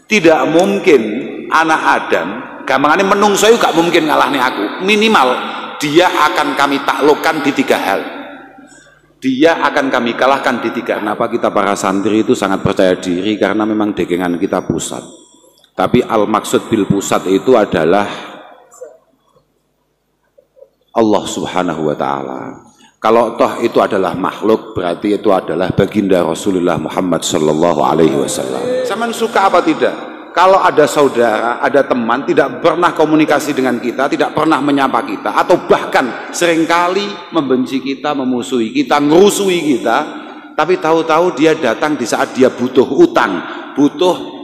Tidak mungkin anak Adam, gampangane menungso iku gak mungkin ngalahne aku. Minimal dia akan kami taklukkan di 3 hal. Dia akan kami kalahkan di 3. Kenapa kita para santri itu sangat percaya diri? Karena memang degengan kita pusat. Tapi al-maksud bil pusat itu adalah Allah Subhanahu wa ta'ala. Kalau toh itu adalah makhluk, berarti itu adalah baginda Rasulullah Muhammad sallallahu alaihi wasallam. Zaman suka apa tidak? Kalau ada saudara, ada teman tidak pernah komunikasi dengan kita, tidak pernah menyapa kita, atau bahkan seringkali membenci kita, memusuhi kita, ngerusui kita, tapi tahu-tahu dia datang di saat dia butuh utang, butuh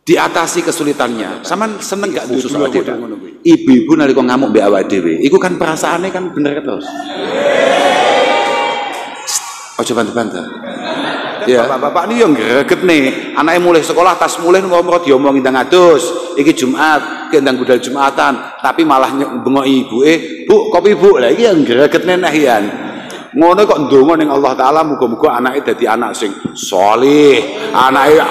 diatasi kesulitannya. Sama seneng gak khusus awake dhewe? Ibu-ibu nalika ngamuk mbek awake dhewe, iku kan perasaane kan bener terus. Ojo bantah-bantah. Ya, bapak-bapak ini yang greget nih. Anaknya mulai sekolah, tas mulai ngomong diomongin ndang adus. Iki Jumat, kendang budal Jumatan, tapi malah bengok ibuke, "Bu, kopi Bu." Lah iki yang greget nenehian. Ngono kok ndonga ning Allah taala muga-muga anake dadi anak sing sholih. Anake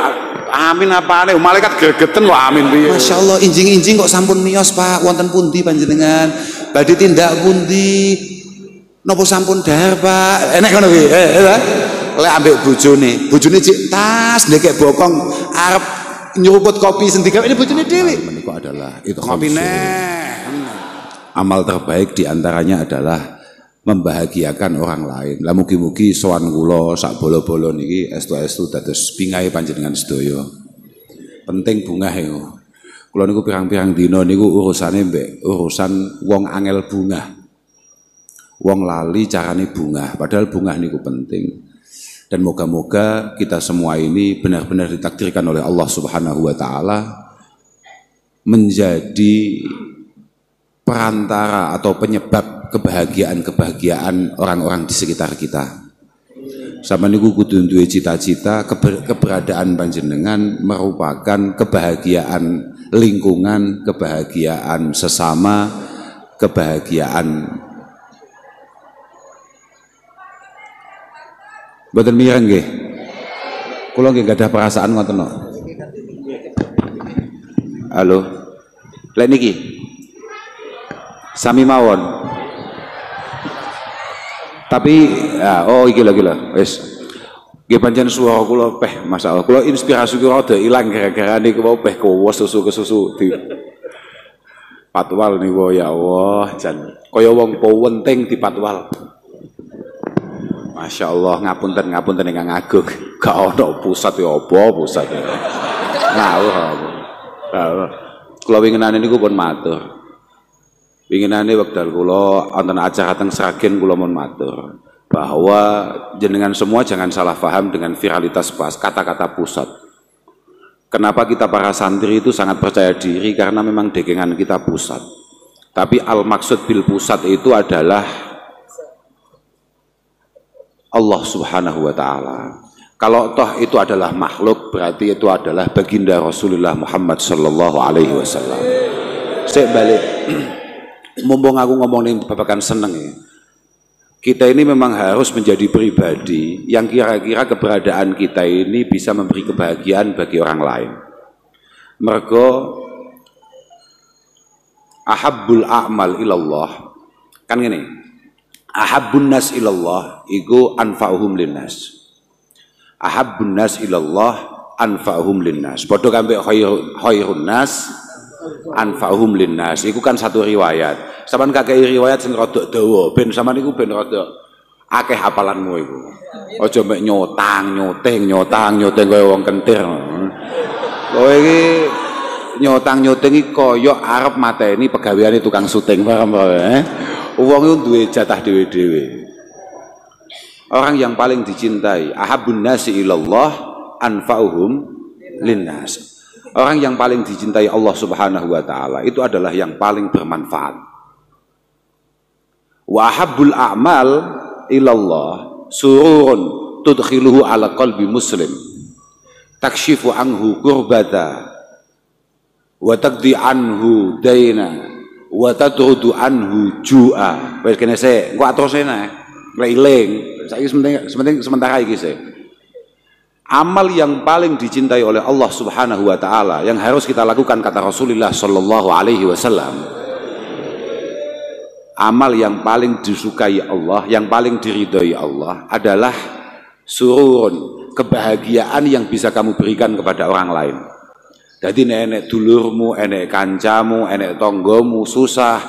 amin apane malaikat gregeten kok amin piye. Masyaallah injing-injing kok sampun miyos Pak, wonten pundi panjenengan? Badhe tindak pundi? Napa sampun dahar Pak? Enek ngono kuwi. Lek ambek bojone cik tas ndekek bokong arep nyeruput kopi sendiri. Ini bojone dhewe. Menika adalah itu amal terbaik diantaranya adalah membahagiakan orang lain. Lah mugi-mugi sowan kula sak bolo-bolo niki estu-estu dados pingahe panjenengan sedaya. Penting bungah yo. Kula niku pirang-pirang dina niku urusane mbek urusan wong angel bungah. Wong lali carane bungah, padahal bungah niku penting. Dan moga-moga kita semua ini benar-benar ditakdirkan oleh Allah Subhanahu wa ta'ala menjadi perantara atau penyebab kebahagiaan orang-orang di sekitar kita. Sama niku kudu duwe cita-cita keberadaan panjenengan merupakan kebahagiaan lingkungan, kebahagiaan sesama, kebahagiaan. Mboten mireng nggih. Kula nggih gadah perasaan ngoten no. Halo. Lek niki. Sami mawon. Tapi oh iki lho wis. Nggih pancen swara kula peh masalah. Kula inspirasi kula rada ilang gara-gara niku mau peh kuwos susu di patwal niku ya Allah jan kaya wong penting di patwal. Masya Allah, ngapunten ingkang agung. Gak ono pusat ya apa pusat ya. Ngawuh apa. Kula winginane niku pun matur. Winginane wekdal kula wonten acara teng Sragen kula mun matur bahwa jenengan semua jangan salah paham dengan viralitas kata-kata pusat. Kenapa kita para santri itu sangat percaya diri karena memang degengan kita pusat. Tapi al-maksud bil pusat itu adalah Allah Subhanahu wa ta'ala. Kalau toh itu adalah makhluk, berarti itu adalah baginda Rasulullah Muhammad sallallahu alaihi wasallam. Saya balik mumpung aku ngomongin babakan seneng ya. Kita ini memang harus menjadi pribadi yang kira-kira keberadaan kita ini bisa memberi kebahagiaan bagi orang lain. Mergo ahabbul a'mal ilallah kan gini. Ahabbun nas ilallah iku anfa'uhum linnas. Ahabbun nas ilallah anfa'uhum linnas. Padha kambek khairun nas anfa'uhum linnas. Iku kan satu riwayat. Sampeyan kakek riwayat sing rada dawa ben sampean iku ben rada akeh hafalanmu iku. Aja mek nyotang kaya wong kentir. Kowe iki nyotang-nyoting iki kaya arep mateni pegaweane tukang syuting paham Wong itu duwe jatah dewe-dewe. Orang yang paling dicintai, ahabbun nasi ilallah anfa'uhum linnas. Orang yang paling dicintai Allah Subhanahu wa ta'ala itu adalah yang paling bermanfaat. Wa ahabbul a'mal ilallah sururun tudkhiluhu ala qalbi muslim. Takshifu anhu kurbata wa taqdi anhu daina wa tatrudu anhu ju'a. Wis kene sik, engko atrusene lek iling. Saiki sementing sementara iki sik. Amal yang paling dicintai oleh Allah Subhanahu wa taala yang harus kita lakukan kata Rasulullah sallallahu alaihi wasallam. Amal yang paling disukai Allah, yang paling diridhoi Allah adalah sururun, kebahagiaan yang bisa kamu berikan kepada orang lain. Jadi nenek dulurmu, enek kancamu, enek tonggomu susah,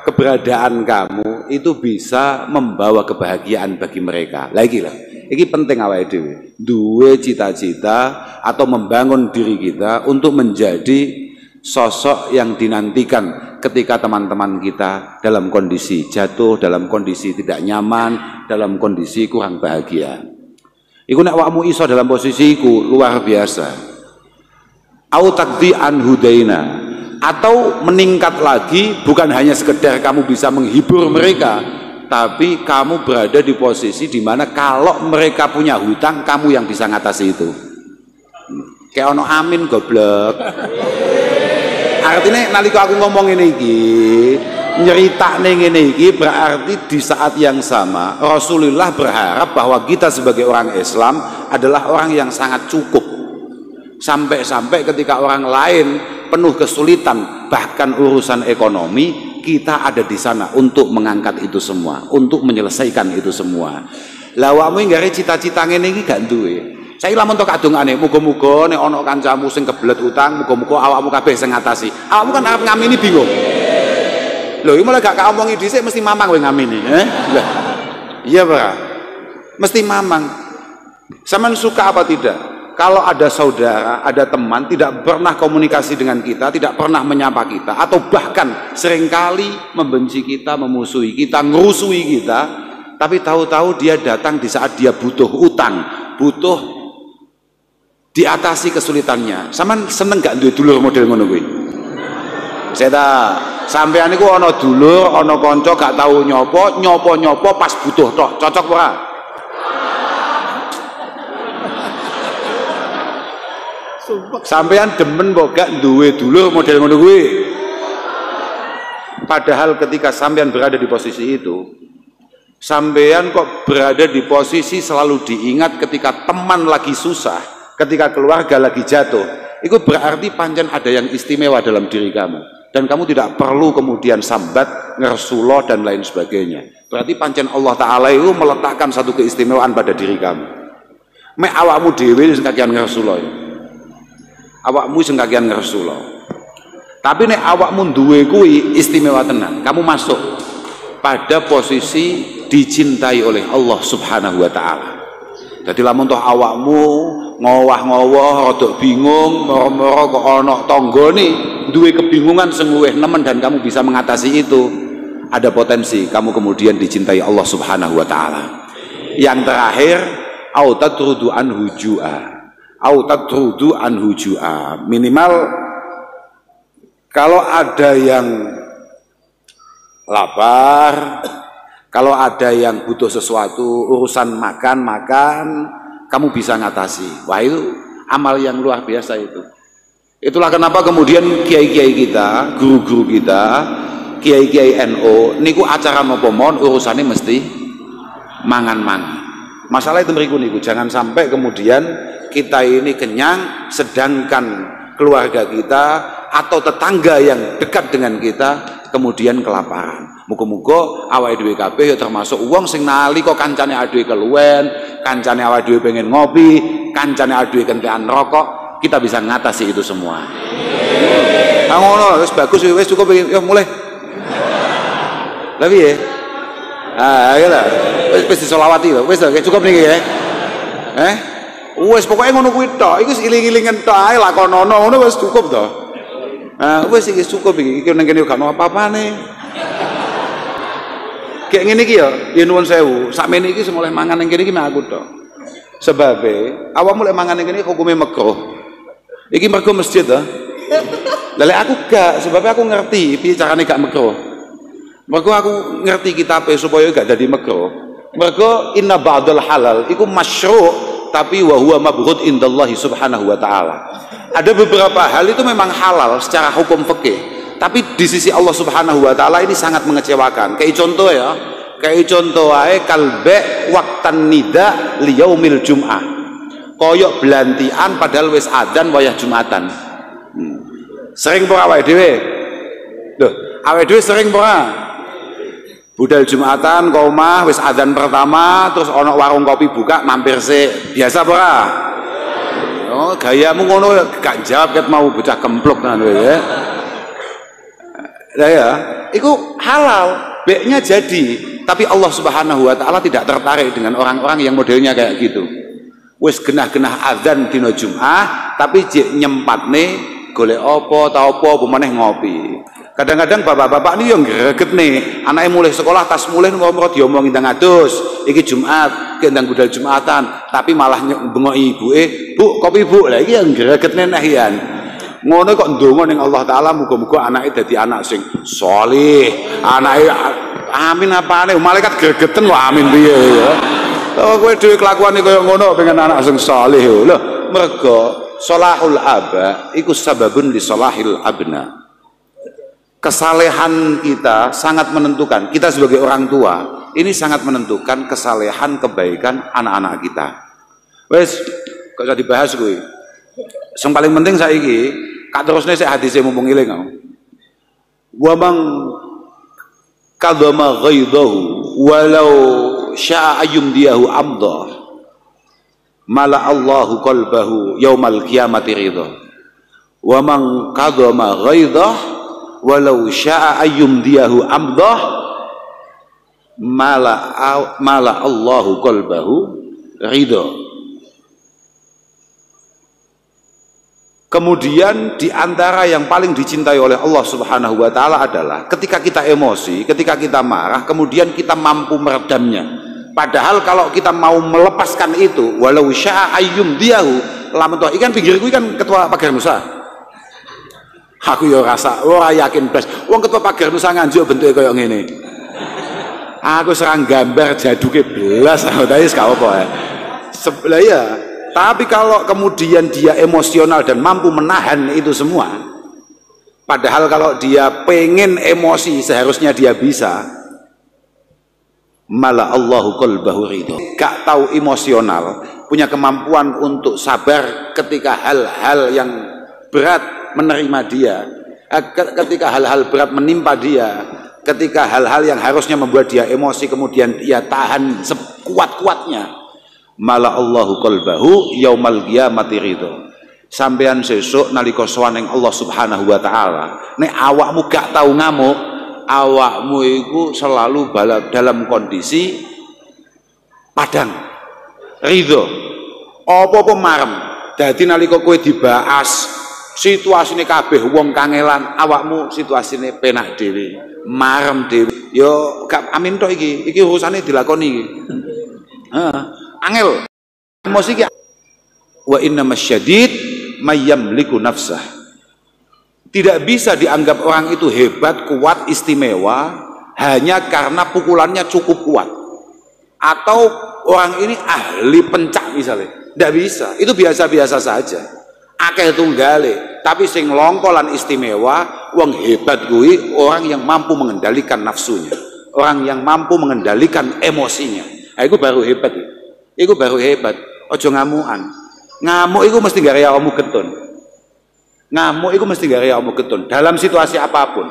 keberadaan kamu itu bisa membawa kebahagiaan bagi mereka. Lagi lah. Ini penting awake dhewe. Duwe cita-cita atau membangun diri kita untuk menjadi sosok yang dinantikan ketika teman-teman kita dalam kondisi jatuh, dalam kondisi tidak nyaman, dalam kondisi kurang bahagia. Iku nek awakmu iso dalam posisi iku luar biasa. Au taqdi an hudaina, atau meningkat lagi bukan hanya sekedar kamu bisa menghibur mereka, tapi kamu berada di posisi di mana kalau mereka punya hutang, kamu yang bisa ngatasi itu. Kayak ono amin goblok. Artinya nalika aku ngomong ini iki, nyeritakne ngene iki berarti di saat yang sama Rasulullah berharap bahwa kita sebagai orang Islam adalah orang yang sangat cukup. Sampai-sampai ketika orang lain penuh kesulitan, bahkan urusan ekonomi, kita ada di sana untuk mengangkat itu semua, untuk menyelesaikan itu semua. Lah awakmu nggare cita-cita ngene iki gak duwe. Saiki lamun tok kadungane, muga-muga nek ana kancamu sing kebelet utang, muga-muga awakmu kabeh sing ngatasi. Awakmu kan arep ngamini bingung. Lho, iki malah gak kaomongi dhisik mesti mamang kowe ngamini, Lah. Iya, Pak. Mesti mamang. Sampeyan suka apa tidak? Kalau ada saudara, ada teman tidak pernah komunikasi dengan kita, tidak pernah menyapa kita, atau bahkan seringkali membenci kita, memusuhi kita, ngerusui kita, tapi tahu-tahu dia datang di saat dia butuh utang, butuh diatasi kesulitannya. Sampeyan seneng gak duwe dulur model ngono kuwi? Saya sampean niku ana dulur, ana kanca gak tahu nyopo pas butuh tok. Cocok ora? Sampean demen kok gak duwe dulur model ngono kuwi. Padahal ketika sampean berada di posisi itu, sampean kok berada di posisi selalu diingat ketika teman lagi susah, ketika keluarga lagi jatuh. Itu berarti pancen ada yang istimewa dalam diri kamu, dan kamu tidak perlu kemudian sambat, ngersulo dan lain sebagainya. Berarti pancen Allah Ta'ala itu meletakkan satu keistimewaan pada diri kamu. Mek awakmu dhewe sing kakean ngersulo ya. Awakmu sing kakean ngersulo. Tapi nek awakmu duwe kuwi istimewa tenan, kamu masuk pada posisi dicintai oleh Allah Subhanahu wa taala. Jadi lamun toh awakmu ngowah-ngowah rada bingung, moro-moro kok ana tanggane duwe kebingungan sing luwih nemen dan kamu bisa mengatasi itu, ada potensi kamu kemudian dicintai Allah Subhanahu wa taala. Yang terakhir, au tatrudu anhu ju'a. Au tatrudu anhu ju'a. Minimal kalau ada yang lapar, kalau ada yang butuh sesuatu, urusan makan, kamu bisa ngatasi. Wah, itu amal yang luar biasa itu. Itulah kenapa kemudian kiai-kiai kita, guru-guru kita, kiai-kiai NU, niku acara nopo mon urusannya mesti mangan-mangan. Masalah itu mriku niku, jangan sampai kemudian kita ini kenyang sedangkan keluarga kita atau tetangga yang dekat dengan kita kemudian kelaparan. Muga-muga awake dhewe kabeh ya termasuk wong sing nalika kancane awake dhewe keluwen, kancane awake dhewe pengen ngopi, kancane awake dhewe kentekan rokok, kita bisa ngatasi itu semua. Ah ngono, wis bagus wis cukup ya mulai. Lah piye? Ah ya lah. Wis disolawati lho. Wis cukup niki ya. Wis pokoke ngono kuwi tok. Iku iling-ilingen tok ae lakonono ngono wis cukup to. Wis iki cukup iki nang kene gak ono apa-apane. Kayak ngene iki ya nuwun sewu. Sakmene iki sing oleh mangan ning kene iki mek aku tok. Sebabe awakmu lek mangan ning kene hukume makruh. Iki mergo masjid to. Lah lek aku gak, sebab aku ngerti piye carane gak makruh. Mergo aku ngerti kitabe supaya gak dadi makruh. Mergo inna ba'dal halal iku masyru' tapi wa huwa mabghud indallahi subhanahu wa ta'ala. Ada beberapa hal itu memang halal secara hukum fikih, tapi di sisi Allah Subhanahu wa taala ini sangat mengecewakan. Kayak contoh ya, kayak contoh ae kalbe waktan nida liyaumil jum'ah. koyok belantian padahal wis adzan wayah Jumatan. Sering ora awake dhewe? Loh, awake dhewe sering ora? Budal Jumatan ke omah wis adzan pertama terus ono warung kopi buka mampir sik. Biasa ora? Oh, gayamu ngono gak jawab ket mau bocah kempluk nang ya. Lah ya, iku halal, beknya jadi, tapi Allah Subhanahu wa taala tidak tertarik dengan orang-orang yang modelnya kayak gitu. Wis genah-genah azan dina Jumat, tapi jek nyempatne golek apa ta apa meneh ngopi. Kadang-kadang bapak-bapak ini yang greget nih, anaknya mulai sekolah tas mulai ngomong diomongin tang adus, iki Jumat, kendang budal Jumatan, tapi malah bengok ibuke, "Bu, kopi Bu." Lah iki yang greget neh yan. Ngono kok ndonga ning Allah taala muga-muga anake dadi anak sing sholih, anake amin apane malaikat gregeten kok amin piye ya. Lah kowe dhewe kelakuane kaya ngono pengen anak sing sholih lho. Mergo sholahul aba iku sababun li sholahil abna. Kesalehan kita sangat menentukan, kita sebagai orang tua ini sangat menentukan kesalehan kebaikan anak-anak kita. Wes kok usah dibahas kuwi. Yang paling penting saiki kak terusnya saya hadisnya mumpung iling kau. Wa man kadama ghaidahu walau sya'a ayyumdiyahu amdah mala Allahu qalbahu yaumal qiyamati ridha. Wa man kadama ghaidah walau sya'a ayyumdiyahu amdah mala Allahu qalbahu ridha. Kemudian di antara yang paling dicintai oleh Allah Subhanahu wa taala adalah ketika kita emosi, ketika kita marah, kemudian kita mampu meredamnya. Padahal kalau kita mau melepaskan itu, walau sya'a ayyum diyahu, lamun toh ikan pinggirku ikan ketua pagar Nusa. Aku ya rasa ora yakin blas. Wong ketua pagar Nusa nganjuk bentuke koyo ngene. Aku serang gambar jaduke belas tapi gak apa ya. Sebelah ya. Tapi kalau kemudian dia emosional dan mampu menahan itu semua, padahal kalau dia pengen emosi seharusnya dia bisa, malah Allahu qalbahu ridho. Gak tahu emosional, punya kemampuan untuk sabar ketika hal-hal yang berat menerima dia, ketika hal-hal berat menimpa dia, ketika hal-hal yang harusnya membuat dia emosi kemudian dia tahan sekuat-kuatnya. Mala Allahu qalbahu yaumal qiyamati ridho. Sampean sesuk nalika sowan ning Allah Subhanahu wa taala, nek awakmu gak tau ngamuk, awakmu iku selalu dalam kondisi padang ridho. Apa-apa marem. Dadi nalika kowe dibahas situasine kabeh wong kangelan, awakmu situasine penak dhewe, marem dhewe. Yo gak amin tok iki urusane dilakoni iki. Heeh. Angel emosi ki wa innamasyadid mayyamliku nafsah. Tidak bisa dianggap orang itu hebat, kuat, istimewa hanya karena pukulannya cukup kuat atau orang ini ahli pencak misalnya. Tidak bisa, itu biasa-biasa saja. Akeh tunggale, tapi sing longkolan istimewa, wong hebat kuwi orang yang mampu mengendalikan nafsunya, orang yang mampu mengendalikan emosinya. Nah, itu baru hebat. Iku baru hebat. Ojo ngamukan. Ngamuk iku mesti gak kaya kamu getun. Ngamuk iku mesti gak kaya kamu getun dalam situasi apapun.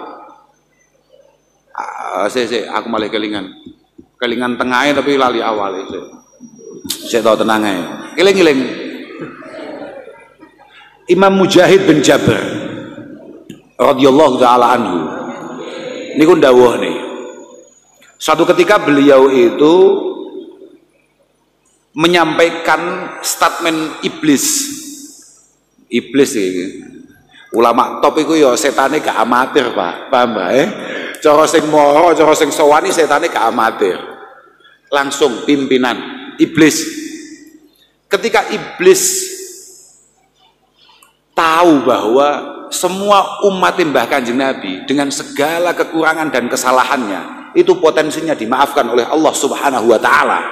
Aku malah kelingan tengahnya tapi lali awalnya. Saya tahu tenangnya. Keling-keling. Imam Mujahid bin Jabir radhiyallahu taala anhu. Niku ndawuh nih. Suatu ketika beliau itu menyampaikan statement iblis ini. Ulama top itu ya setane gak amatir Pak, paham Pak cara sing moro, cara sing sowani setane gak amatir, langsung pimpinan iblis. Ketika iblis tahu bahwa semua umat Mbah Kanjeng Nabi dengan segala kekurangan dan kesalahannya itu potensinya dimaafkan oleh Allah Subhanahu wa taala,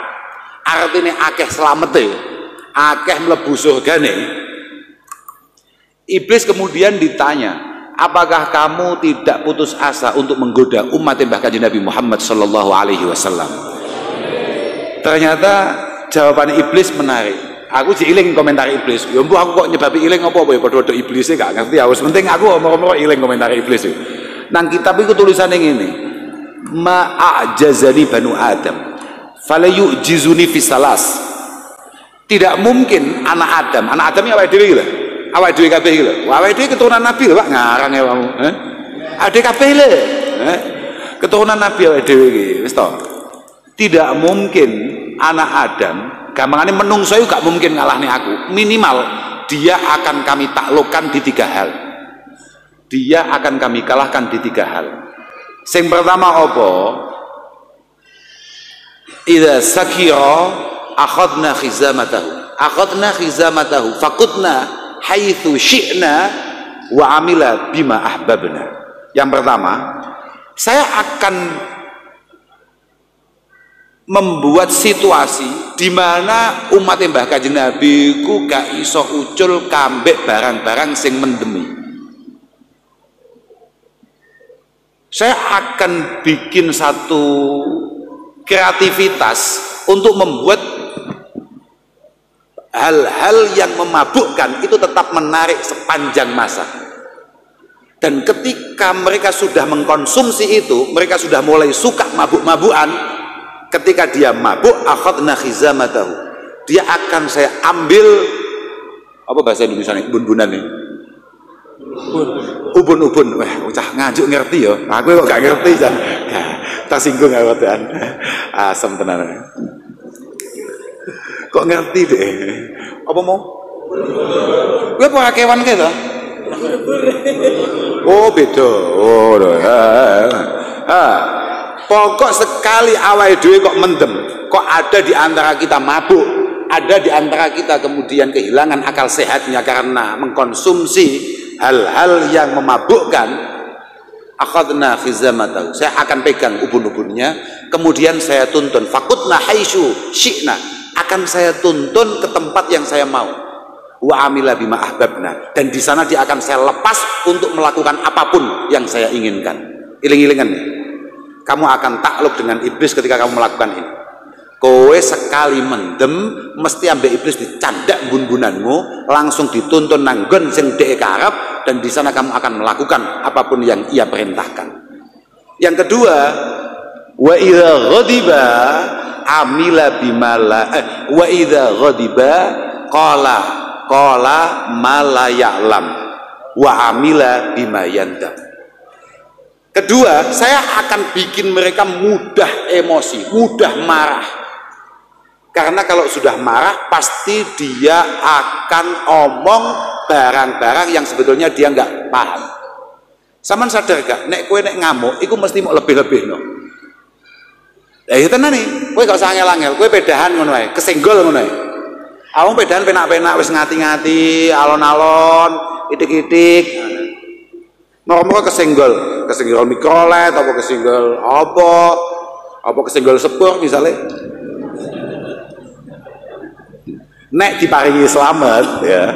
artinya akeh selamete, akeh mlebu surgane. Iblis kemudian ditanya, apakah kamu tidak putus asa untuk menggoda umat Mbah Kanjeng Nabi Muhammad sallallahu alaihi wasallam? Ternyata jawaban iblis menarik. Aku iling komentar iblis. Ya mbok aku kok nyebabi iling apa ya padha-padha iblise gak ngerti. Ya wis penting aku omong-omong iling komentar iblis. Nang kitab iku tulisane ngene. Ma a'jazani banu Adam. Fala yu'jizuni fi salas. Tidak mungkin anak Adam ya awake dhewe iki lho. Awake dhewe kabeh iki lho. Awake dhewe keturunan Nabi lho, Pak, ngarang ya kamu. Ade kabeh lho. Keturunan Nabi awake dhewe iki, wis to. Tidak mungkin anak Adam gampangane menungso iku gak mungkin ngalahne aku. Minimal dia akan kami taklukkan di 3 hal. Dia akan kami kalahkan di 3 hal. Sing pertama apa? Idza sakira akhadna khizamatahu faqutna haitsu syi'na wa amila bima ahbabna. Yang pertama, saya akan membuat situasi di mana umat Mbah Kanjeng Nabi ku gak iso ucul kambek barang-barang sing mendemi. Saya akan bikin satu kreativitas untuk membuat hal-hal yang memabukkan itu tetap menarik sepanjang masa. Dan ketika mereka sudah mengkonsumsi itu, mereka sudah mulai suka mabuk-mabukan. Ketika dia mabuk, akhadna khizamatahu, dia akan saya ambil, apa bahasa Indonesia nih, bun-bunan nih, ubun-ubun. Wah, cah ngajuk ngerti ya, aku kok gak ngerti kan, tersinggung awatan, asam tenan. Kok ngerti deh, apa mau? Gue pakai kewan gitu. Oh beda, oh pokok sekali awake dhewe kok mendem, kok ada di antara kita mabuk, ada di antara kita kemudian kehilangan akal sehatnya karena mengkonsumsi hal-hal yang memabukkan, akhadna khizamatahu, saya akan pegang ubun-ubunnya, kemudian saya tuntun, fakutna haitsu syi'na, akan saya tuntun ke tempat yang saya mau, wa amila bima ahbabna, dan di sana dia akan saya lepas untuk melakukan apapun yang saya inginkan. Iling-ilingan nih, kamu akan takluk dengan iblis ketika kamu melakukan ini. Kowe sekali mendem mesti ambek iblis dicandak bun-bunanmu, langsung dituntun nanggon sing dhek karep, dan di sana kamu akan melakukan apapun yang ia perintahkan. Yang kedua, wa idza ghadiba amila bimala wa idza ghadiba qala ma la ya'lam wa amila bima yandam. Kedua, saya akan bikin mereka mudah emosi, mudah marah. Karena kalau sudah marah, pasti dia akan omong barang-barang yang sebetulnya dia nggak paham. Saman sadar gak? Nek kue nek ngamuk, itu mesti mau lebih-lebih no. Ya itu tenan nih, kue gak usah angel-angel, kue pedahan ngono ae, kesenggol ngono ae. Awang pedahan penak-penak, wis ngati-ngati, alon-alon, itik-itik. Mereka kesenggol mikrolet, apa kesenggol apa kesenggol sepur misalnya. Nek diparingi selamat ya,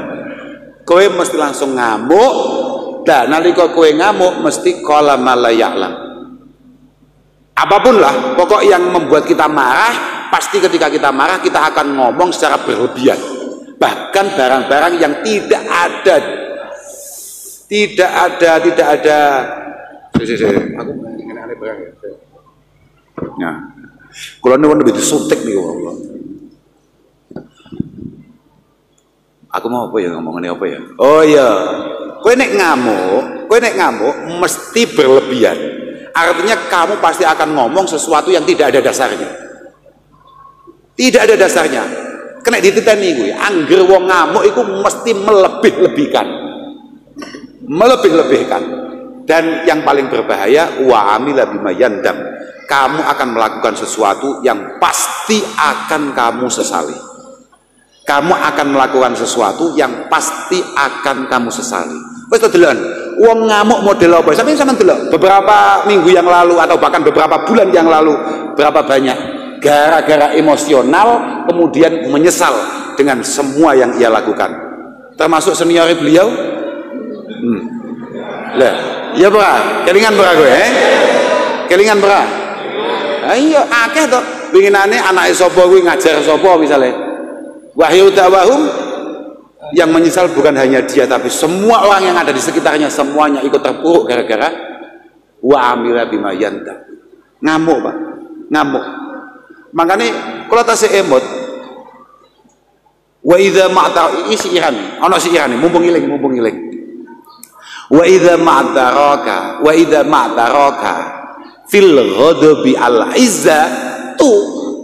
kowe mesti langsung ngamuk, dan nalika kowe ngamuk mesti qala ma la ya'lam. Apapun lah, pokok yang membuat kita marah, pasti ketika kita marah kita akan ngomong secara berlebihan. Bahkan barang-barang yang tidak ada. Aku ingin aneh barang ya. Nah, kalau ini lebih disuntik nih Allah. Aku mau apa ya, ngomongannya apa ya? Oh iya, kowe nek ngamuk mesti berlebihan. Artinya kamu pasti akan ngomong sesuatu yang tidak ada dasarnya. Tidak ada dasarnya. Kena dititeni kuwi, angger wong ngamuk itu mesti melebih-lebihkan. Dan yang paling berbahaya, wa amila bima yandam, kamu akan melakukan sesuatu yang pasti akan kamu sesali. Kamu akan melakukan sesuatu yang pasti akan kamu sesali. Wes deloken, wong ngamuk model apa? Sampeyan sampean delok beberapa minggu yang lalu atau bahkan beberapa bulan yang lalu, berapa banyak gara-gara emosional kemudian menyesal dengan semua yang ia lakukan. Termasuk senior beliau. Lah, ya bra, kelingan bra gue, kelingan bra. Ayo, akeh to. Winginane anake sapa kuwi ngajar sapa misale. Wahyu da'wahum, yang menyesal bukan hanya dia tapi semua orang yang ada di sekitarnya, semuanya ikut terpuruk gara-gara wa amila bima yanta. Ngamuk Pak, ngamuk. Makanya kalau tasih emot wa idza ma'ta isi iran, ana si iran mumpung iling. Wa idza ma'taraka fil ghadabi al izza tu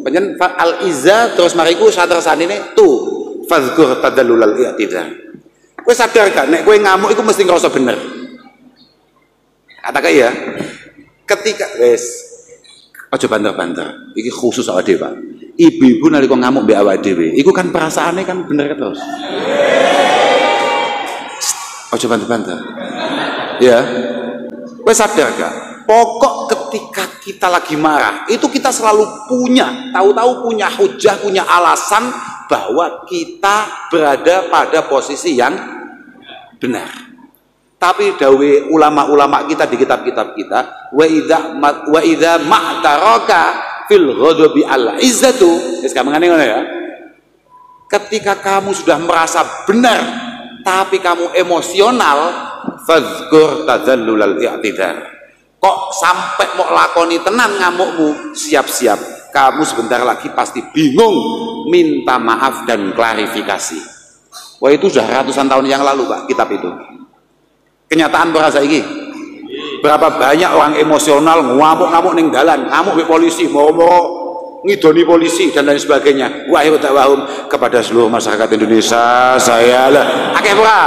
panjen al izza terus mariku satersane tu fadzkur tadallulal i'tidal. Kowe sadar gak nek kowe ngamuk iku mesti ngrasa bener. Katakan ya. Ketika wis aja banter-banter. Iki khusus awake dhewe, Pak. Ibu-ibu nalika ngamuk mbek awake dhewe, iku kan perasaane kan bener terus. Aja banter-banter. Ya. Kowe sadar gak? Pokok ketika kita lagi marah, itu kita selalu tahu-tahu punya hujah, punya alasan bahwa kita berada pada posisi yang benar. Tapi dawe ulama-ulama kita di kitab-kitab kita, wa idza ma'taraka fil ghadabi al izzatu, wis kamangane ngono ya. Ketika kamu sudah merasa benar tapi kamu emosional, fadzkur tadzallulal i'tidar. Kok sampai mau lakoni tenan ngamukmu, siap-siap kamu sebentar lagi pasti bingung, minta maaf dan klarifikasi. Wah, itu sudah ratusan tahun yang lalu Pak, kitab itu. Kenyataan berasa ini. Berapa banyak orang emosional ngamuk-ngamuk ning dalan, ngamuk ke polisi, mau ngidoni polisi dan lain sebagainya. Wahyu da'wahum kepada seluruh masyarakat Indonesia, saya lah akeh ora.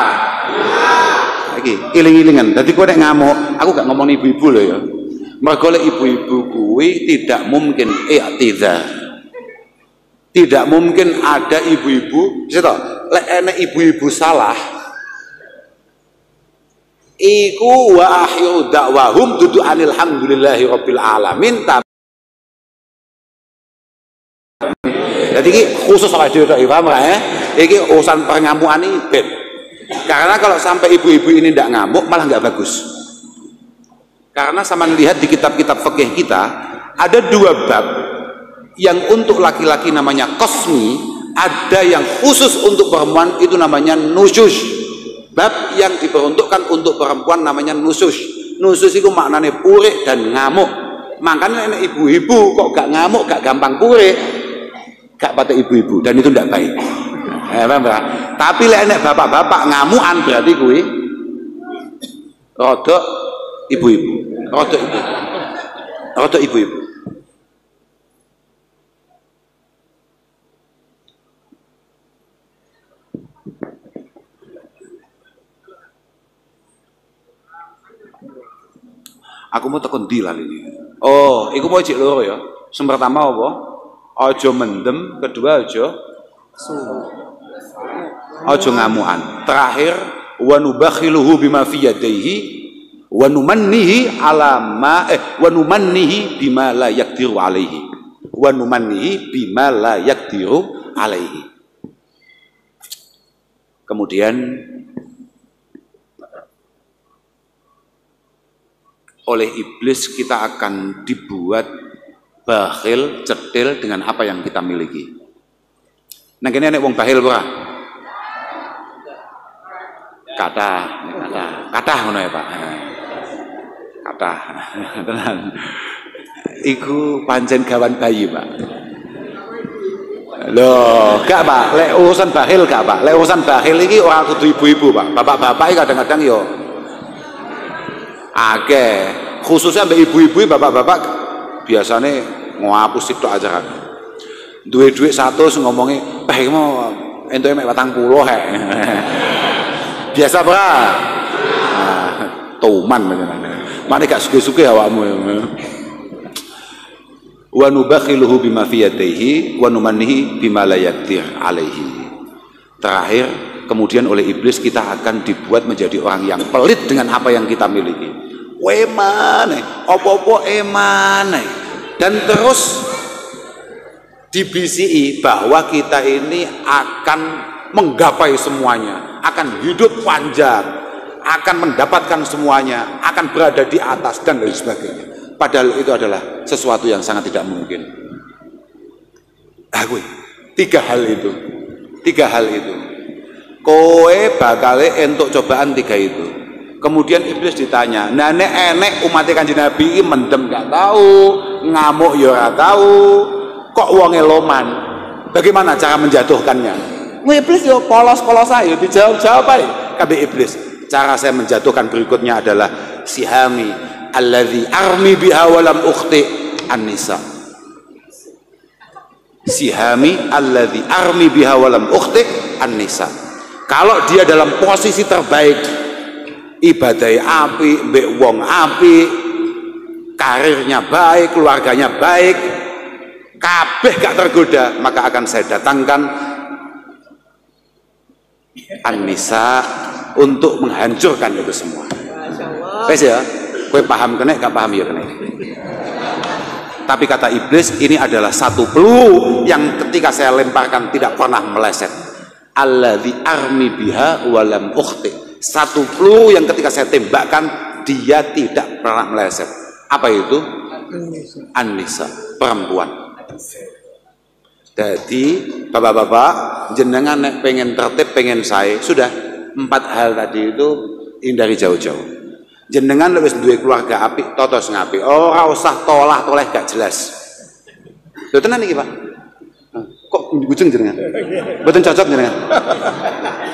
Iki iling-ilingan. Dadi kowe nek ngamuk, aku gak ngomong ibu-ibu lho ya. Mergo lek ibu-ibu kuwi tidak mungkin i'tidar. Tidak mungkin ada ibu-ibu, bisa toh, lek enek ibu-ibu salah iku wa ahyu da'wahum dudu alhamdulillahi rabbil alamin. Jadi ini khusus sama diri paham ya? Ini urusan pengamuan ini ben. Karena kalau sampai ibu-ibu ini tidak ngamuk malah nggak bagus. Karena sama lihat di kitab-kitab fikih kita ada dua bab yang untuk laki-laki namanya qasmi, ada yang khusus untuk perempuan itu namanya nusyush. Bab yang diperuntukkan untuk perempuan namanya nusyush. Nusyush itu maknanya purik dan ngamuk. Makanya ibu-ibu kok gak ngamuk, gak gampang purik, gak pada ibu-ibu, dan itu tidak baik. Tapi lek bapak-bapak ngamukan berarti kuwi rodok ibu-ibu, rodok ibu-ibu. Aku mau tekun dilal ini. Oh, iku mau cek loro ya. Yang pertama apa? Ojo mendem, kedua ojo ngamuan. Terakhir wa nubakhiluhu bima fi yadayhi wa numannihi ala ma wa numannihi bima la yaqdiru alaihi. Wa numannihi bima la yaqdiru alaihi. Kemudian oleh iblis kita akan dibuat bakhil, cetil dengan apa yang kita miliki. Nah kene nek wong bakhil ora? Kathah ngono ya, Pak. Kathah. Tenan. Iku pancen gawan bayi, Pak. Loh, gak Pak, lek urusan bakhil gak Pak. Lek urusan bakhil iki ora kudu ibu-ibu, Pak. Bapak-bapak iki kadang-kadang yo khususnya mbak ibu-ibu, bapak-bapak biasanya ngapus sitok aja kan. Duit 100 ngomongi, mau ento mek 40 hek. Biasa bra. Nah, tuman mana gak suge-suge awakmu. Wa nubakhiluhu bima fi yadayhi wa numannihi bima la yaqdir alaihi. Terakhir, kemudian oleh iblis kita akan dibuat menjadi orang yang pelit dengan apa yang kita miliki. Emane, opo-opo emane, dan terus dibisiki bahwa kita ini akan menggapai semuanya, akan hidup panjang, akan mendapatkan semuanya, akan berada di atas dan lain sebagainya. Padahal itu adalah sesuatu yang sangat tidak mungkin. Tiga hal itu Tiga hal itu. Kowe bakale entuk cobaan tiga itu. Kemudian iblis ditanya, nah nek enek umat Kanjeng Nabi iki mendem gak tahu, ngamuk ya ora tahu, kok wonge loman. Bagaimana cara menjatuhkannya? Iblis yo polos-polos aja dijawab-jawab ae kabeh iblis. Cara saya menjatuhkan berikutnya adalah sihami alladzi armi biha wa lam ukhti an-nisa. Sihami alladzi armi biha wa lam ukhti an-nisa. Kalau dia dalam posisi terbaik, ibadai api, mbek wong api, karirnya baik, keluarganya baik, kabeh gak tergoda, maka akan saya datangkan an-nisa untuk menghancurkan itu semua. Wes ya, kowe paham kene gak paham ya kene. Tapi kata iblis, ini adalah satu peluru yang ketika saya lemparkan tidak pernah meleset. Alladzi armi biha walam ukhti. Satu peluru yang ketika saya tembakkan dia tidak pernah meleset. Apa itu? An-nisa, perempuan. Jadi bapak-bapak jenengan nek pengen tertib, pengen saya, sudah 4 hal tadi itu hindari jauh-jauh. Jenengan wis duwe keluarga apik, totos ngapik. Ora usah tolah-toleh gak jelas. Lho tenan iki, Pak. Kok ujung jenengan? Mboten cocok jenengan.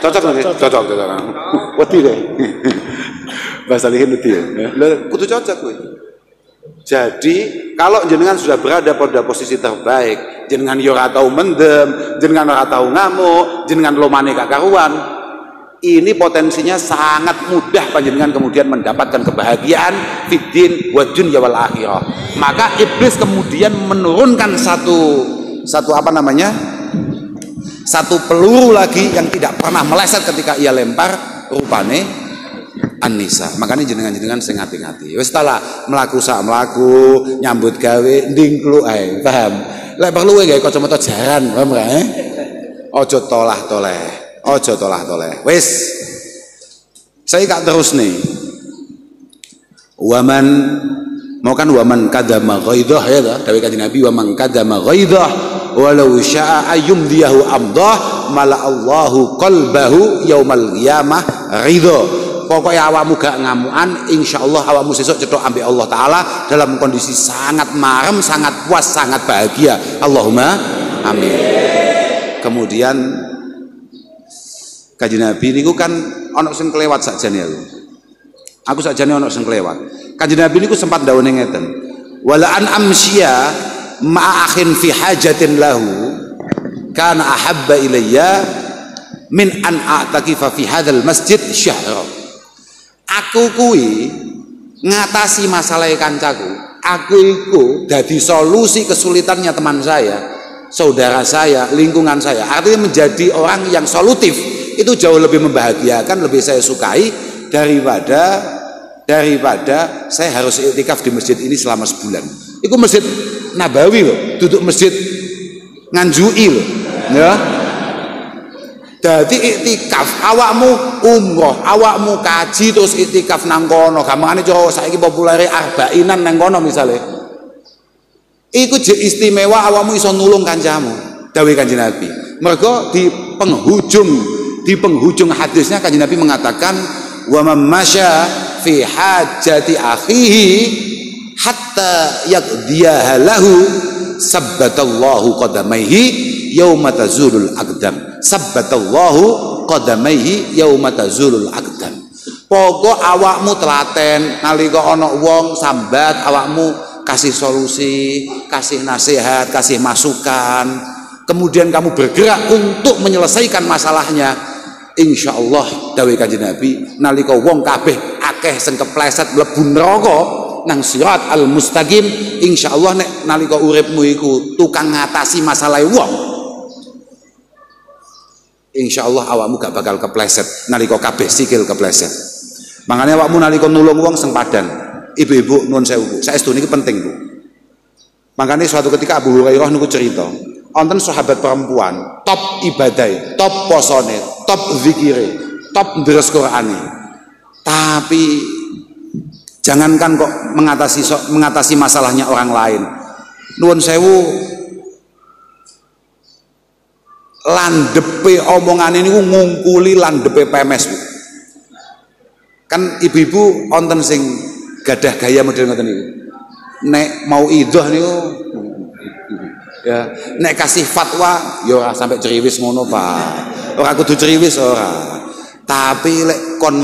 Cocok lagi? Cocok. Wedi deh. Bahasa lihin wedi ya. Lho kudu cocok kowe. Jadi kalau jenengan sudah berada pada posisi terbaik, jenengan yo ora tau mendem, jenengan ora tau ngamuk, jenengan lomane gak karuan, ini potensinya sangat mudah panjenengan kemudian mendapatkan kebahagiaan fiddin wa dunya wal akhirah. Maka iblis kemudian menurunkan satu apa namanya? Satu peluru lagi yang tidak pernah meleset ketika ia lempar, rupane an-nisa. Makanya jenengan-jenengan sing ngati-ngati. Wis ta lah mlaku sak mlaku, nyambut gawe ndingklu ae, paham? Lek perlu gawe kacamata jaran, paham gak? Aja tolah-toleh. Aja tolah-toleh. Wis. Saya gak terus nih. Waman mau kan waman kadama ghaidah ya ta? Dawuh Kanjeng Nabi waman kadama ghaidah walau syaa ayyumdiyahu amdah mala Allahu qalbahu yaumal qiyamah ridha. Pokoknya awakmu gak ngamuan, insyaallah awakmu sesuk cetok ambek Allah Ta'ala dalam kondisi sangat marem, sangat puas, sangat bahagia. Allahumma amin. Kemudian Kanjeng Nabi niku kan ana sing kelewat sakjane aku sakjane ana sing kelewat. Kanjeng Nabi niku sempat dawuhe ngeten, wala an amsya ma'a akhin fi hajatin lahu kana ahabba ilayya min an a'takifa fi hadzal masjid syahra. Aku kuwi ngatasi masalah kancaku, aku iku dadi solusi kesulitannya teman saya, saudara saya, lingkungan saya. Artinya menjadi orang yang solutif itu jauh lebih membahagiakan, lebih saya sukai daripada saya harus iktikaf di masjid ini selama sebulan. Iku masjid Nabawi loh, duduk masjid Nganjui loh, ya. Jadi iktikaf, awakmu umroh, awakmu kaji terus iktikaf nang kono. Gampangane cara saiki populere arbainan nang kono misale. Iku je istimewa awakmu iso nulung kancamu. Dawuh Kanjeng Nabi. Mergo di penghujung hadisnya Kanjeng Nabi mengatakan wa mammasya fi hajati akhihi hatta yaqdiyaha lahu sabbatallahu qadamaihi yauma tazulul aqdam. Sabbatallahu qadamaihi yauma tazulul aqdam. Pokok awakmu telaten nalika ana wong sambat, awakmu kasih solusi, kasih nasihat, kasih masukan, kemudian kamu bergerak untuk menyelesaikan masalahnya. Insyaallah dawuh Kanjeng Nabi, nalika wong kabeh akeh sing kepleset mlebu neraka nang sirat al mustaqim, insyaallah nek nalika uripmu iku tukang ngatasi masalah wong, insyaallah awakmu gak bakal kepleset nalika kabeh sikil kepleset. Makanya awakmu nalika nulung wong sing padan, ibu-ibu nuwun sewu, saestu niki penting, Bu. Makanya suatu ketika Abu Hurairah niku cerita, wonten sahabat perempuan top ibadai, top posone, top zikire, top ndres Qur'ane. Tapi jangankan kok mengatasi masalahnya orang lain. Nuwun sewu, Landepe omongan ini ngungkuli landepe PMS. Kan ibu-ibu wonten sing gadah gaya model ngoten niku. Nek mau idoh niku ya, nek kasih fatwa ya ora sampai ceriwis ngono, Pak. Ora kudu ceriwis ora. Tapi lek kon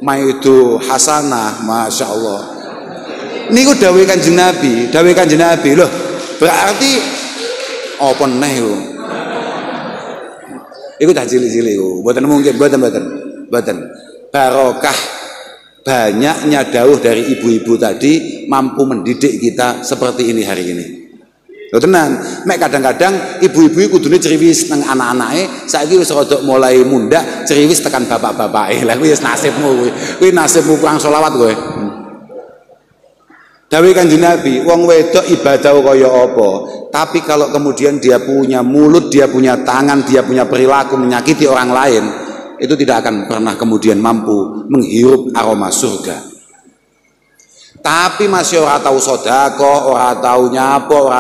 maidu hasanah, Masya Allah. Niku dawuh Kanjeng Nabi, loh berarti apa neh yo? Iku dah cilik-cilik yo. Mboten mungkin, mboten. Barokah banyaknya dawuh dari ibu-ibu tadi mampu mendidik kita seperti ini hari ini. Lho tenan, mek kadang-kadang ibu-ibu kudune ceriwis nang anak-anake, saiki wis rada mulai mundak ceriwis tekan bapak-bapake. Lah kuwi wis nasibmu kuwi. Kuwi nasibmu kurang selawat kowe. Dawuh Kanjeng Nabi, wong wedok ibadah kaya apa? Tapi kalau kemudian dia punya mulut, dia punya tangan, dia punya perilaku menyakiti orang lain, itu tidak akan pernah kemudian mampu menghirup aroma surga. Tapi masih ora tahu sodako, ora tahu nyapo,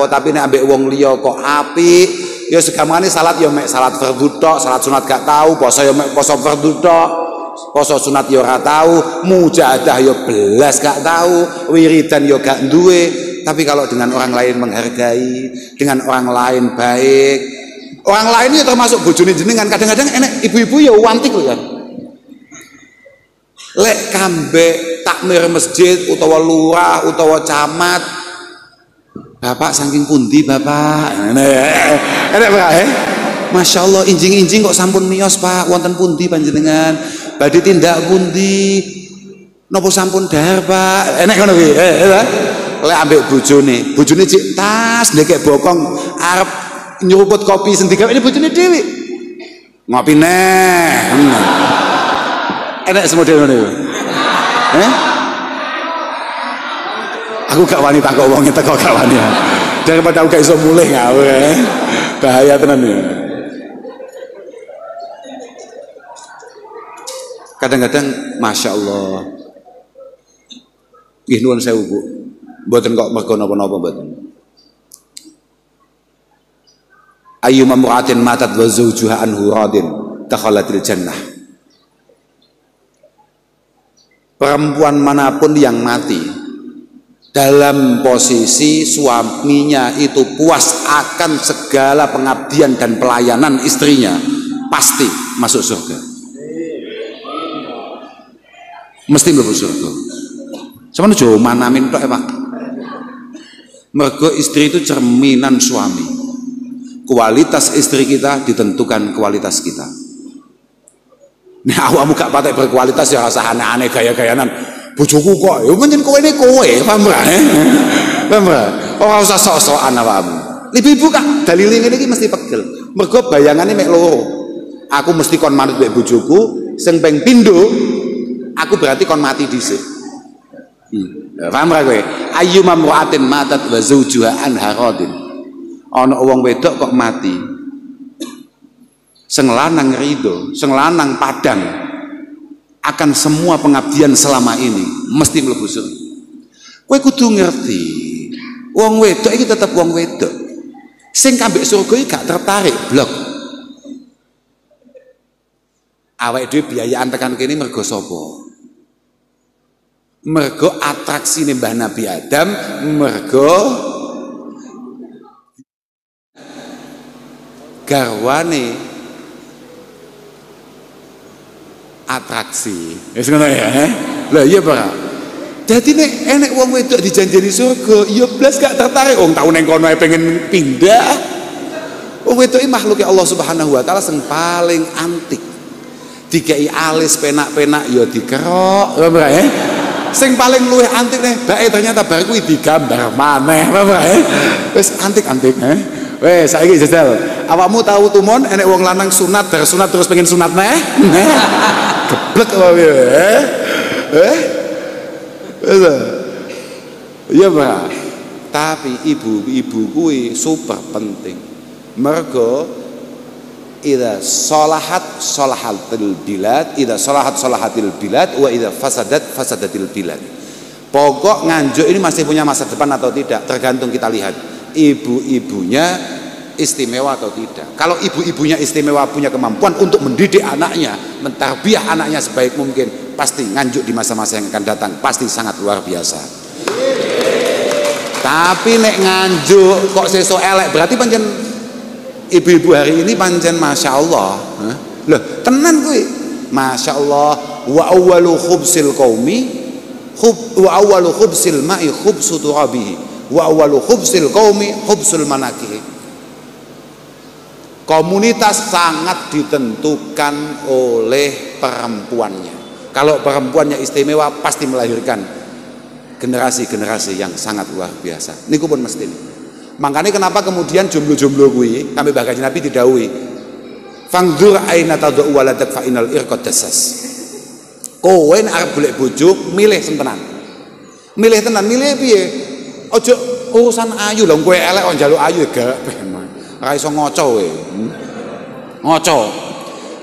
tapi nek ambek wong liya kok apik, ya segamane salat ya mek salat fardhu tok, salat sunat gak tahu, poso ya mek poso fardhu tok, poso sunat ya ora tahu, mujahadah ya belas gak tahu, wiridan ya gak duwe. Tapi kalau dengan orang lain menghargai, dengan orang lain baik, orang lain itu termasuk bojone jenengan, kadang-kadang enek ibu-ibu ya wantik lho kan. Lek kambe takmir masjid utawa lurah utawa camat, bapak saking pundi bapak? Enak Pak, Masya Allah, injing-injing kok sampun miyos Pak, wonten pundi panjenengan? Badhe tindak pundi? Napa sampun dahar Pak? Enak ngono kuwi. Lek ambek bojone cik tas ndekek bokong arep nyeruput kopi sendika, ini bojone dhewe. Ngopi neh. Enak semodel ngono iku. Aku gak wani takok wong teko gak wani. Daripada aku gak iso mulih ngawur. Bahaya tenan ya. Kadang-kadang Masya Allah. Nggih nuwun sewu Bu. Mboten kok mergo napa-napa mboten. Ayyuma mu'atin matat wa zawjuha anhu radin dakhalatil jannah. Perempuan manapun yang mati dalam posisi suaminya itu puas akan segala pengabdian dan pelayanan istrinya, pasti masuk surga. Mesti mlebu surga. Sampeyan aja manamin tok Pak. Mergo istri itu cerminan suami. Kualitas istri kita ditentukan kualitas kita. Nah, awakmu gak patek berkualitas ya rasa aneh-aneh gaya-gayanan. Bojoku kok, ya pancen kowe ini kowe, paham ora? Paham ora? Ora usah sok-sokan awakmu. Ibu-ibu kak dalile ngene iki mesti pegel. Mergo bayangane mek loro. Aku mesti kon manut mek bojoku, sing ping pindho aku berarti kon mati dhisik. Paham ora kowe? Ayyuma mu'atin matat wa zawjuha anha radin. Ana wong wedok kok mati. Sing lanang rido, sing lanang padang akan semua pengabdian selama ini mesti mlebu surga. Kowe kudu ngerti, wong wedok iki tetep wong wedok. Sing kambek surga iki gak tertarik blok. Awake dhewe biayaan tekan kene mergo sapa? Mergo atraksine Mbah Nabi Adam, mergo garwane atraksi. Wis ngono ya, Lah iya Pak. Dadi nek enek wong wedok dijanjeni surga, ya blas gak tertarik. Wong tau ning kono pengen pindah. Wong wedok iki makhluk Allah Subhanahu wa taala sing paling antik. Dikei alis penak-penak ya dikerok, Pak ya. Sing paling luwih antik nih, bae ternyata bar kuwi digambar maneh, Pak ya. Wis antik-antik, Wes saiki jajal. Awakmu tahu tumon enek wong lanang sunat terus pengen sunat neh? Geblek apa piye? Iya Pak. Tapi ibu-ibu kuwi super penting. Mergo idza salahatil bilad, idza salahatil bilad wa idza fasadatil bilad. Pokok nganjuk ini masih punya masa depan atau tidak tergantung kita lihat ibu-ibunya istimewa atau tidak. Kalau ibu-ibunya istimewa, punya kemampuan untuk mendidik anaknya, mentarbiyah anaknya sebaik mungkin, pasti nganjuk di masa-masa yang akan datang, pasti sangat luar biasa. Tapi nek nganjuk kok sesuk elek, berarti pancen ibu-ibu hari ini pancen masya Allah. Loh, tenan kuwi. Masya Allah, wa awwalu khubsil qaumi wa awwalu khubsil ma'i khubsu turabihi wa awwalu khubsil qaumi khubsul manakih. Komunitas sangat ditentukan oleh perempuannya. Kalau perempuannya istimewa, pasti melahirkan generasi-generasi yang sangat luar biasa. Niku pun mesti. Makanya kenapa kemudian jomblo-jomblo kuwi kami bahkan Nabi didhawuhi, fangdur aina tad'u waladak fa inal irqad dassas. Kowe nek arep golek bojo, milih sing tenan. Milih tenan, milih piye? Aja urusan ayu lho, kowe elek kok njaluk ayu gak ora iso ngoco kowe. Ngoco.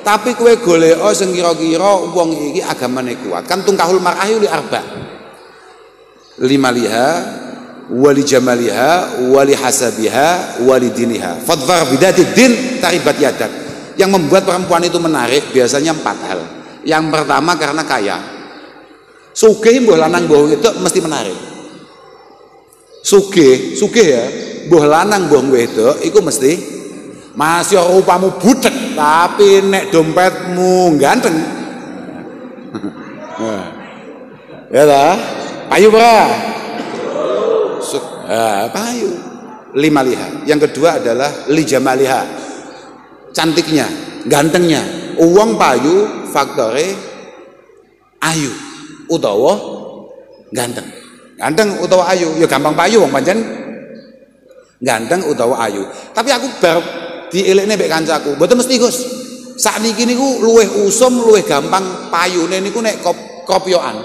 Tapi kowe golek sing kira-kira wong iki agamane kuat. Kan tungkahul mar'ah li arba. Limaliha wali jamaliha wali hasabiha wali diniha. Fadfar bidatid din taribat yadak. Yang membuat perempuan itu menarik biasanya 4 hal. Yang pertama karena kaya. Sugih mbuh lanang mbuh itu mesti menarik. Sugih ya, mbuh lanang mbuh wedok iku mesti masih rupamu budek tapi nek dompetmu ganteng. Ya lah, payu bra. Payu. 5 liha. Yang kedua adalah lijamaliha. Cantiknya, gantengnya. Uang payu faktore ayu utawa ganteng. Ganteng utawa ayu, ya gampang payu wong pancen ganteng utawa ayu. Tapi aku baru dielekne mbek kancaku, mboten mesti Gus. Sakniki niku luwih usum, luwih gampang payune niku nek kopyokan.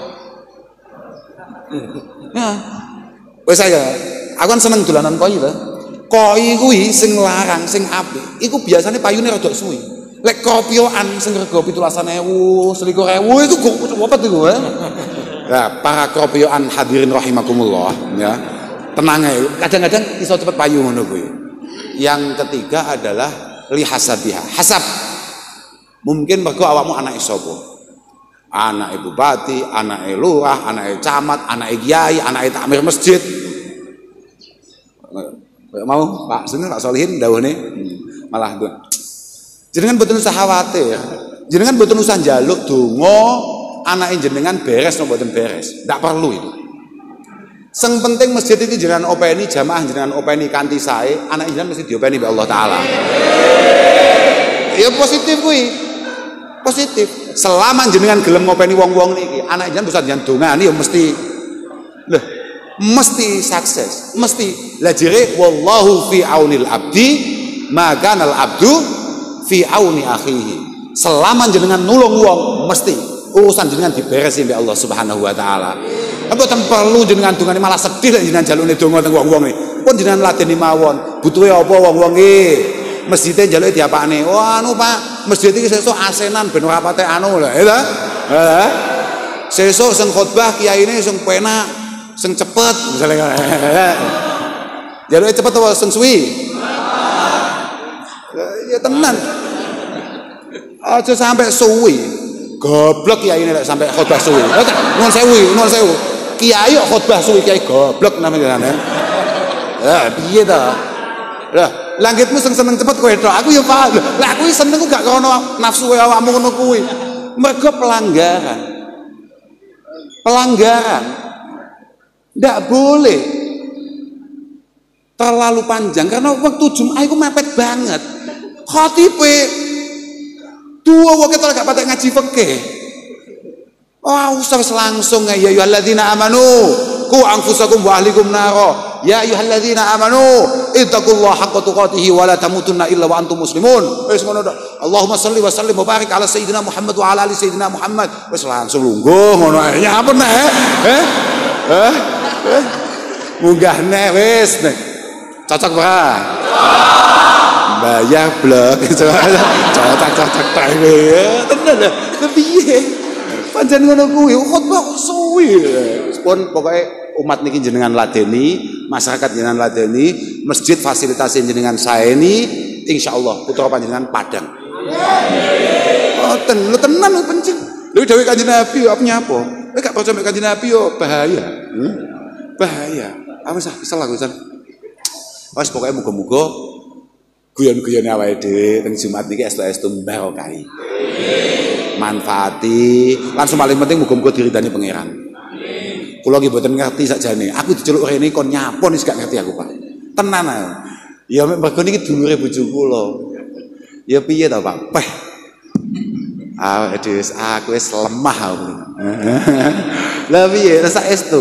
Nah, wis aku kan seneng dolanan koi to. Koi kuwi sing larang, sing apik, iku biasane payune rada suwi. Lek kopyokan sing rego 17.000, 21.000 itu cepet iku ya. Nah, para kopyokan hadirin rahimakumullah ya. Tenang ae, kadang-kadang iso cepet payu ngono kuwi. Yang ketiga adalah li hasabiha. Hasab. Mungkin mergo awakmu anake sapa? Anake bupati, anake lurah, anake camat, anake kiai, anake takmir masjid. Mau Pak Sunil Pak Solihin dawuhne malah jenengan mboten usah khawatir. Jenengan mboten usah njaluk donga anake jenengan beres napa mboten beres. Ndak perlu itu. Sing penting masjid iki jenengan openi, jamaah jenengan openi kanthi sae, anak jenengan mesti diopeni mbek Allah taala. Ya positif kuwi. Positif. Selama jenengan gelem ngopeni wong-wong niki, anak jenengan bisa jenengan dongani ya mesti mesti sukses, mesti. Lah jere wallahu fi aunil abdi, maka al abdu fi auni akhihi. Selama jenengan nulung wong, mesti urusan jenengan diberesi mbek Allah Subhanahu wa taala. Mboten perlu jenengan dongane malah sedih lek jenengan jalune donga teng wong-wong e. Pun jenengan ladeni mawon. Butuhe apa wong-wong e? Masjide njaluke diapakne? Oh anu Pak, masjid iki sesuk asenan ben ora pate anu lho, ya ta? Sesuk sing khotbah kiyaine sing penak, sing cepet misalnya. Njaluke cepet apa sing suwi? Ya tenan. Aja sampai suwi. Goblok kiyaine lek sampai khotbah suwi. Nuwun sewu. Kiai kok khotbah suwi kiai goblok namanya. Ya piye ta? Lah, langitmu seneng cepet kowe tok. Aku ya paham. Lah aku seneng gak krono nafsu awakmu ngono kuwi. Mergo pelanggaran. Ndak boleh terlalu panjang karena waktu Jumat iku mepet banget. Khatibe dua waktu gak patek ngaji fikih. Usah langsung ya ayyuhalladzina amanu qu anfusakum wa ahlikum naro. Ya ayyuhalladzina amanu ittaqullaha haqqa tuqatih wa la tamutunna illa wa antum muslimun. Wis ngono tok. Allahumma shalli wa sallim wa barik ala sayyidina Muhammad wa ala ali sayyidina Muhammad. Wis langsung lungguh ngono ae. Nyapa nek? Munggah nek wis nek. Cocok ora? Bayar blok. Cocok tae. Tenan lho. Piye? Pancen ngono kuwi khotbah suwi. Pun pokoke umat niki jenengan ladeni masyarakat jenengan ladeni, masjid fasilitas jenengan saeni, insyaallah putra panjenengan padang. Oh, tenan lu penting. Lu dawuh Kanjeng Nabi apa nyapa? Nek gak percaya Kanjeng Nabi yo bahaya. Bahaya. Apa sah kesel aku san. Wes pokoke muga-muga guyon-guyone awake dhewe teng Jumat niki estu-estu barokah. Manfaati, langsung paling penting muga-muga diridani pangeran. Kula nggih mboten ngerti sakjane. Aku diceluk rene kon nyapon wis gak ngerti aku, Pak. Tenan ae. Ya mergo niki dulure bojo kula. Ya piye to, Pak? Peh. Aku wis lemah aku. Lah piye rasa estu?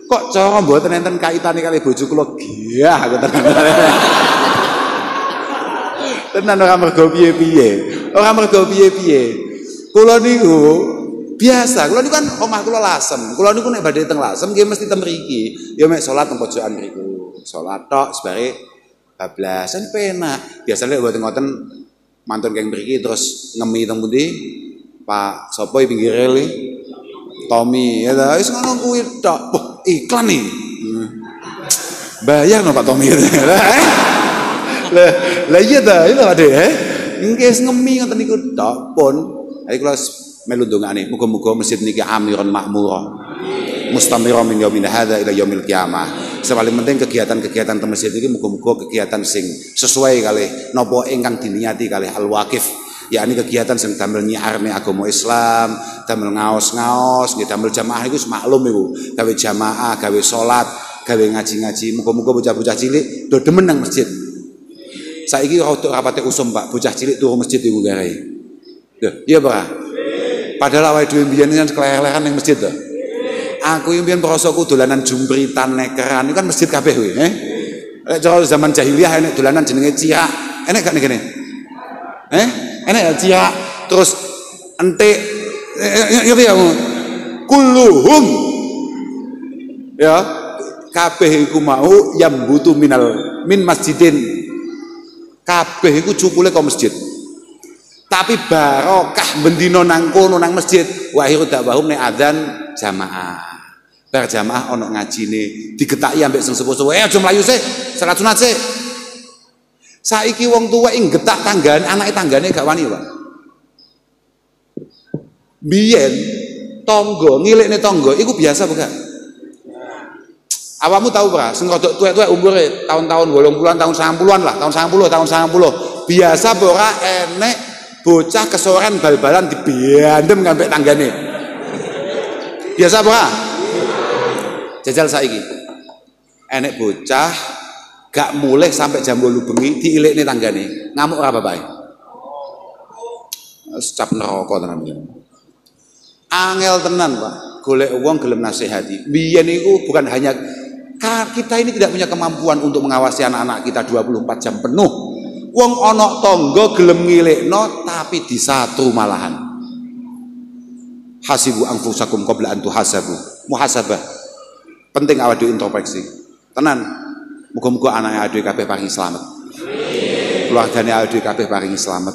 Kok cara mboten enten kaitane kali bojo kula giyah aku tenan. Tenan ora mergo piye-piye. Ora mergo piye-piye. Kula niku biasa, kula niku kan omah kula Lasem. Kula niku nek badhe teng Lasem nggih mesti teng mriki. Ya mek salat teng pojokan mriku. Salat tok sebare bablasan penak. Biasane mboten ngoten mantun keng mriki terus ngemi teng pundi? Pak sapa pinggir rel Tommy ya ta wis ngono kuwi tok. Wah, iklan nih. Bayar no Pak Tommy. Lah iya ta, itu Ade nggih ngemi ngoten niku tok pun. Ayo kula melu ndongane muga-muga masjid niki amiron makmura. Mustamira min yaumil hadza ila yaumil qiyamah. Paling penting kegiatan-kegiatan teng masjid iki muga-muga kegiatan sing sesuai kalih napa ingkang diniati kalih al-waqif, yakni kegiatan sing damel nyiarne agama Islam, damel ngaos-ngaos, nggih damel jamaah iku maklum iku, gawe jamaah, gawe salat, gawe ngaji-ngaji. Muga-muga bocah-bocah cilik do demen nang masjid. Saiki rada rapate usum, Pak, bocah cilik turu masjid iku gawe. Lho, iya, Pak. Padahal awake dhewe mbiyen kan keleleran ning masjid to. Aku yang biyen prosoku dolanan jumpritan nekeran itu kan masjid kabeh kuwi, Nek cara zaman jahiliyah enek dolanan jenenge ciak. Enek gak ning kene? Enek ciak. Terus entik ngerti ya? Kulluhum. Ya, kabeh iku mau yang butuh min masjidin. Kabeh iku cukule kok masjid. Tapi barokah bendino nang kono nang masjid. Wa akhiru da'wahum nek adzan jamaah. Bar jamaah ana ngajine digetaki ambek sing sepuh-sepuh. Aja mlayu sik, salat sunat sik. Saiki wong tuwa ing getak tanggane, anake tanggane gak wani, Pak. Biyen tangga, ngilikne tangga iku biasa bukan? Awakmu tahu ora, sing rodok tuwek-tuwek umure tahun-tahun 80-an, tahun 90-an lah, tahun 90. Biasa ora enek bocah kesoran bal-balan dibiandem sampai tanggane. Biasa apa? Jajal saiki. Enek bocah gak mulih sampai jam 8 bengi diilikne tanggane. Ngamuk ora bapak? Secap neraka tenan. Angel tenan, Pak. Golek wong gelem nasihati. Biyen iku bukan hanya kita ini tidak punya kemampuan untuk mengawasi anak-anak kita 24 jam penuh. Wong ana tangga gelem ngilikno tapi disatu malahan. Hasibu anfusakum qabla an tuhasabu. Muhasabah. Penting awake dhewe introspeksi. Tenan. Muga-muga anake dhewe kabeh paring slamet. Keluargane awake dhewe kabeh paring slamet.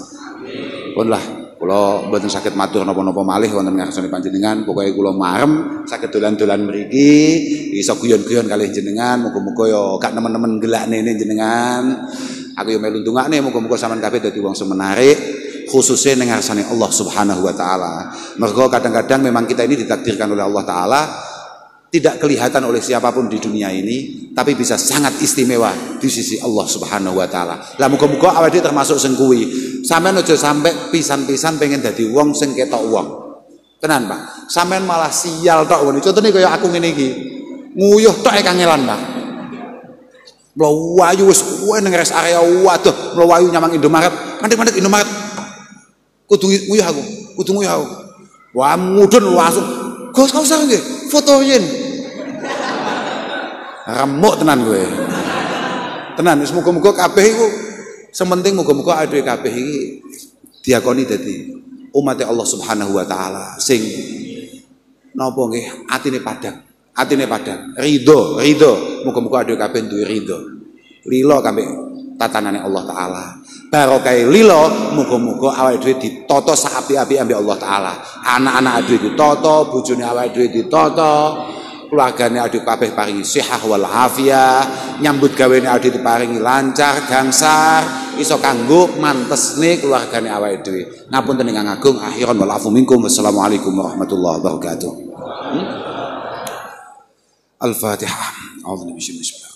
Pun lah, kula mboten saged matur napa-napa malih wonten ngarsane panjenengan. Pokoke kula marem saged dolan-dolan mriki, iso guyon-guyon kalih jenengan. Muga-muga ya gak nemen-nemen gelakne jenengan. Aku yo melu ndongakne muga-muga sampean kabeh dadi wong sing menarik, khususnya ning ngarsane Allah Subhanahu wa taala. Mergo kadang-kadang memang kita ini ditakdirkan oleh Allah taala tidak kelihatan oleh siapapun di dunia ini, tapi bisa sangat istimewa di sisi Allah Subhanahu wa taala. Lah muga-muga awake termasuk sing kuwi. Sampeyan aja sampe pisan-pisan pengen dadi wong sing ketok wong. Tenan, Pak. Sampeyan malah sial tok ngene. Contone kaya aku ngene iki. Nguyuh tok e kangelan, Pak. Mlayu wis ning rest area waduh, mlayu nyamang Indomaret. Mandek-mandek Indomaret. Kudu nguyuh aku. Wah, mudun langsung. Gus kau usah nggih, fotoin. Remuk tenan kowe. Tenan wis muga-muga kabeh iku sementing muga-muga awake kabeh iki diakoni dadi umat Allah Subhanahu wa taala sing napa nggih atine padang. Ridho. Muga-muga awake kabeh duwe ridho. Lilo kabeh tatanane Allah taala. Barokah lilo muga-muga awake dhewe ditata sak apik-apik ambek Allah taala. Anak-anak dhewe ditata, bojone awake dhewe ditata. keluargane Adi kabeh paringi sihah wal afiyah, nyambut gawene Adi diparingi lancar gangsar, iso kanggo mantesne keluargane awake dhewe. Ngapunten ingkang agung, akhiran wal afu minkum. Wassalamualaikum warahmatullahi wabarakatuh. Al-Fatihah. A'udzu billahi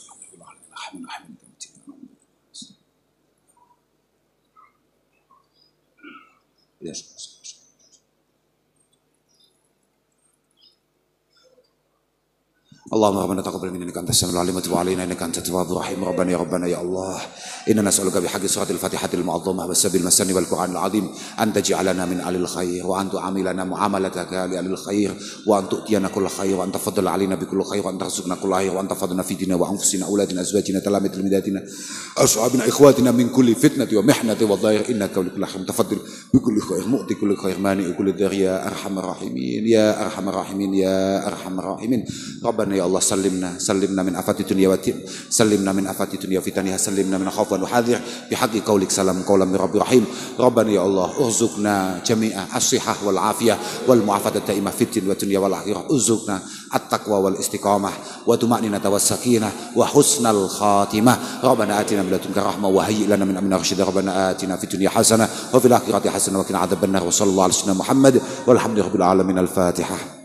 Yes. اللهم ربنا تقبل منا انك انت السميع العليم وتب علينا انك انت التواب الرحيم ربنا يا الله انا نسالك بحق سوره الفاتحه المعظمه والسبيل المسني والقران العظيم ان تجعلنا من اهل الخير وان تعاملنا معاملتك لاهل الخير وان تؤتينا كل خير وان تفضل علينا بكل خير وان ترزقنا كل خير وان تفضلنا في ديننا وانفسنا اولادنا ازواجنا تلاميذ تلميذاتنا اصحابنا اخواتنا من كل فتنه ومحنه وضير انك بكل خير متفضل بكل خير مؤتي كل خير مانع كل ضر يا ارحم الراحمين يا ارحم الراحمين يا ارحم الراحمين ربنا يا الله سلمنا من آفات الدنيا سلمنا من آفات الدنيا وفتنها سلمنا من خوف وحذر بحق قولك سلام قولا من رب رحيم ربنا يا الله ارزقنا جميعا الصحة والعافية والمعافاة الدائمة في الدنيا والدنيا والآخرة ارزقنا التقوى والاستقامة وطمأنينة والسكينة وحسن الخاتمة ربنا آتنا من لدنك رحمة وهيئ لنا من أمرنا رشدا ربنا آتنا في الدنيا حسنة وفي الآخرة حسنة وقنا عذاب النار وصلى الله على سيدنا محمد والحمد لله رب العالمين. الفاتحة.